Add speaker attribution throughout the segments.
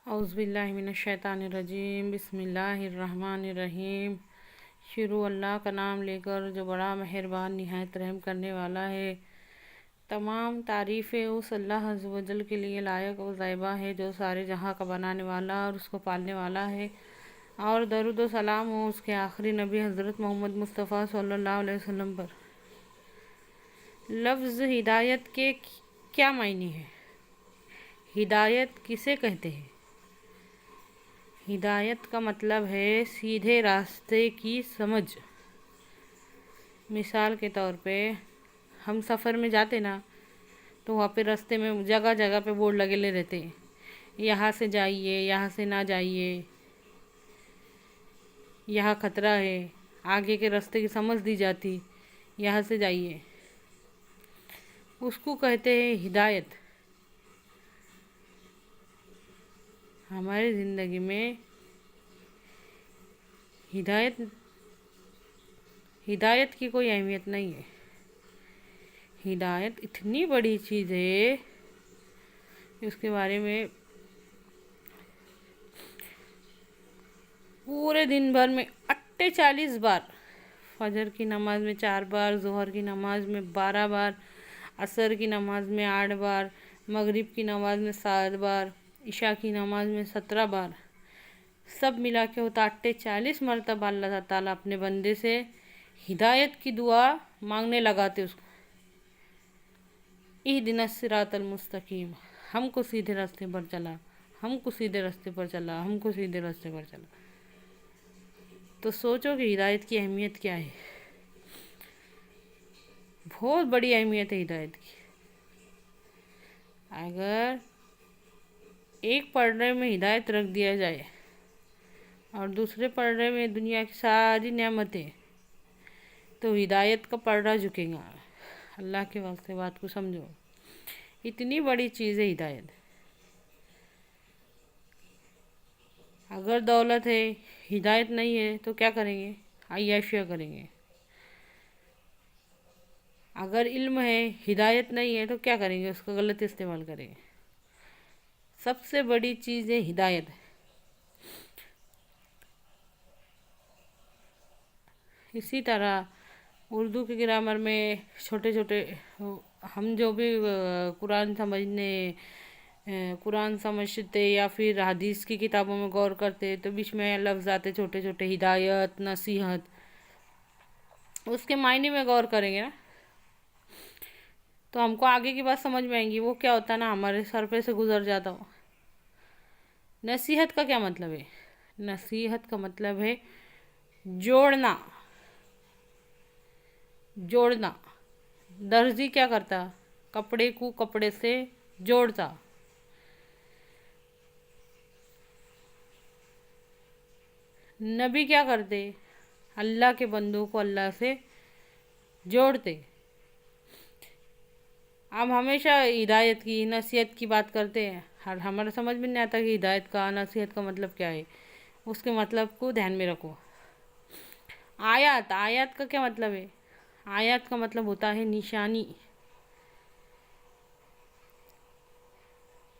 Speaker 1: اعوذ باللہ من الشیطان الرجیم، بسم اللہ الرحمن الرحیم۔ شروع اللہ کا نام لے کر جو بڑا مہربان نہایت رحم کرنے والا ہے۔ تمام تعریفیں اس اللہ عز و جل کے لیے لائق و زیبا ہے جو سارے جہاں کا بنانے والا اور اس کو پالنے والا ہے، اور درود و سلام ہو اس کے آخری نبی حضرت محمد مصطفیٰ صلی اللہ علیہ وسلم پر۔ لفظ ہدایت کے کیا معنی ہے؟ ہدایت کسے کہتے ہیں؟ ہدایت کا مطلب ہے سیدھے راستے کی سمجھ۔ مثال کے طور پہ ہم سفر میں جاتے نا، تو وہاں پہ راستے میں جگہ جگہ پہ بورڈ لگے رہتے ہیں، یہاں سے جائیے، یہاں سے نہ جائیے، یہاں خطرہ ہے، آگے کے راستے کی سمجھ دی جاتی، یہاں سے جائیے۔ اس کو کہتے ہیں ہدایت۔ ہماری زندگی میں ہدایت کی کوئی اہمیت نہیں ہے۔ ہدایت اتنی بڑی چیز ہے اس کے بارے میں پورے دن بھر میں 48 بار، فجر کی نماز میں 4 بار، ظہر کی نماز میں 12 بار، عصر کی نماز میں 8 بار، مغرب کی نماز میں 7 بار، عشاء کی نماز میں 17 بار، سب ملا کے ہوتا 48 مرتبہ اللہ تعالیٰ اپنے بندے سے ہدایت کی دعا مانگنے لگاتے اس کو۔ اہدنا الصراط المستقیم، ہم کو سیدھے راستے پر چلا، ہم کو سیدھے راستے پر چلا، ہم کو سیدھے راستے پر چلا۔ تو سوچو کہ ہدایت کی اہمیت کیا ہے۔ بہت بڑی اہمیت ہے ہدایت کی۔ اگر ایک پڑھنے میں ہدایت رکھ دیا جائے اور دوسرے پڑھنے میں دنیا کی ساری نعمتیں، تو ہدایت کا پلڑا جھکے گا۔ اللہ کے واسطے بات کو سمجھو، اتنی بڑی چیز ہے ہدایت۔ اگر دولت ہے، ہدایت نہیں ہے تو کیا کریں گے؟ عیاشیاں کریں گے۔ اگر علم ہے، ہدایت نہیں ہے تو کیا کریں گے؟ اس کا غلط استعمال کریں گے۔ سب سے بڑی چیز ہے ہدایت۔ اسی طرح اردو کی گرامر میں چھوٹے چھوٹے ہم جو بھی قرآن سمجھتے یا پھر حدیث کی کتابوں میں غور کرتے تو بیچ میں لفظ آتے چھوٹے چھوٹے، ہدایت، نصیحت۔ اس کے معنی میں غور کریں گے نا تو ہم کو آگے کی بات سمجھ میں آئیں گی۔ وہ کیا ہوتا ہے نا، ہمارے سر پہ سے گزر جاتا ہو۔ نصیحت کا کیا مطلب ہے؟ نصیحت کا مطلب ہے جوڑنا۔ جوڑنا۔ درزی کیا کرتا؟ کپڑے کو کپڑے سے جوڑتا۔ نبی کیا کرتے؟ اللہ کے بندوں کو اللہ سے جوڑتے۔ ہم ہمیشہ ہدایت کی، نصیحت کی بات کرتے ہیں، ہمارا سمجھ میں نہیں آتا کہ ہدایت کا، نصیحت کا مطلب کیا ہے۔ اس کے مطلب کو دھیان میں رکھو۔ آیات کا کیا مطلب ہے؟ آیات کا مطلب ہوتا ہے نشانی،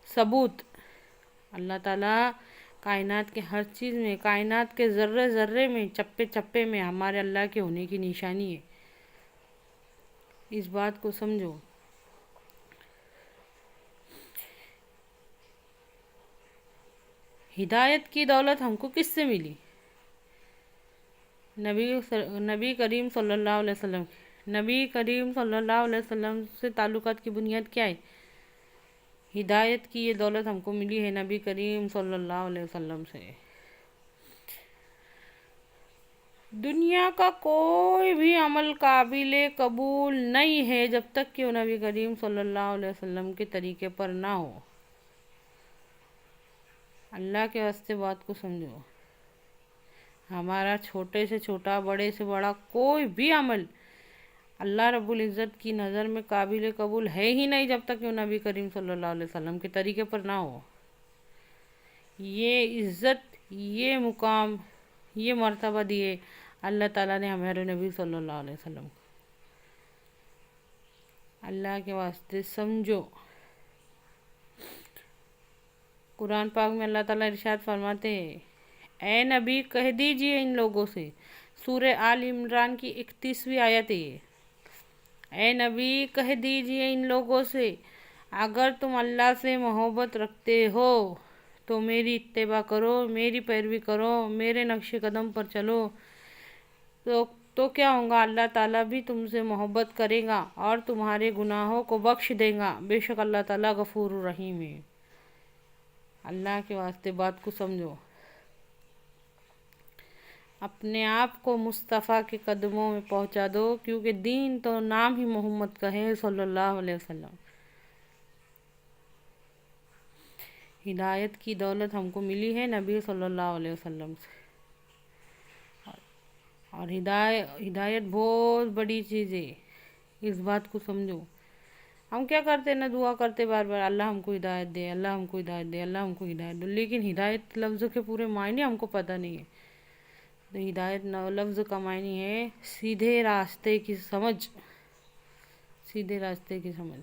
Speaker 1: ثبوت۔ اللہ تعالیٰ کائنات کے ہر چیز میں، کائنات کے ذرے ذرے میں، چپے چپے میں ہمارے اللہ کے ہونے کی نشانی ہے۔ اس بات کو سمجھو۔ ہدایت کی دولت ہم کو کس سے ملی؟ نبی کریم صلی اللہ علیہ وسلم۔ نبی کریم صلی اللہ علیہ وسلم سے تعلقات کی بنیاد کیا ہے؟ ہدایت کی یہ دولت ہم کو ملی ہے نبی کریم صلی اللہ علیہ وسلم سے۔ دنیا کا کوئی بھی عمل قابل قبول نہیں ہے جب تک کہ وہ نبی کریم صلی اللہ علیہ وسلم کے طریقے پر نہ ہو۔ اللہ کے واسطے بات کو سمجھو۔ ہمارا چھوٹے سے چھوٹا، بڑے سے بڑا کوئی بھی عمل اللہ رب العزت کی نظر میں قابل قبول ہے ہی نہیں جب تک کہ وہ نبی کریم صلی اللہ علیہ وسلم کے طریقے پر نہ ہو۔ یہ عزت، یہ مقام، یہ مرتبہ دیے اللہ تعالیٰ نے ہمارے نبی صلی اللہ علیہ وسلم کو۔ اللہ کے واسطے سمجھو۔ قرآن پاک میں اللہ تعالیٰ ارشاد فرماتے ہیں، اے نبی کہہ دیجئے ان لوگوں سے، سورہ آل عمران کی 31ویں آیت ہے، اے نبی کہہ دیجئے ان لوگوں سے، اگر تم اللہ سے محبت رکھتے ہو تو میری اتباع کرو، میری پیروی کرو، میرے نقش قدم پر چلو، تو کیا ہوگا، اللہ تعالیٰ بھی تم سے محبت کرے گا اور تمہارے گناہوں کو بخش دے گا، بے شک اللہ تعالیٰ غفور الرحیم ہے۔ اللہ کے واسطے بات کو سمجھو، اپنے آپ کو مصطفیٰ کے قدموں میں پہنچا دو، کیونکہ دین تو نام ہی محمد کا ہے صلی اللہ علیہ وسلم۔ ہدایت کی دولت ہم کو ملی ہے نبی صلی اللہ علیہ وسلم سے، اور ہدایت بہت بڑی چیز ہے، اس بات کو سمجھو۔ ہم کیا کرتے نا، دعا کرتے بار بار، اللہ ہم کو ہدایت دے، اللہ ہم کو ہدایت دے، اللہ ہم کو ہدایت دے، لیکن ہدایت لفظ کے پورے معنی ہم کو پتہ نہیں ہے۔ تو ہدایت لفظ کا معنی ہے سیدھے راستے کی سمجھ، سیدھے راستے کی سمجھ۔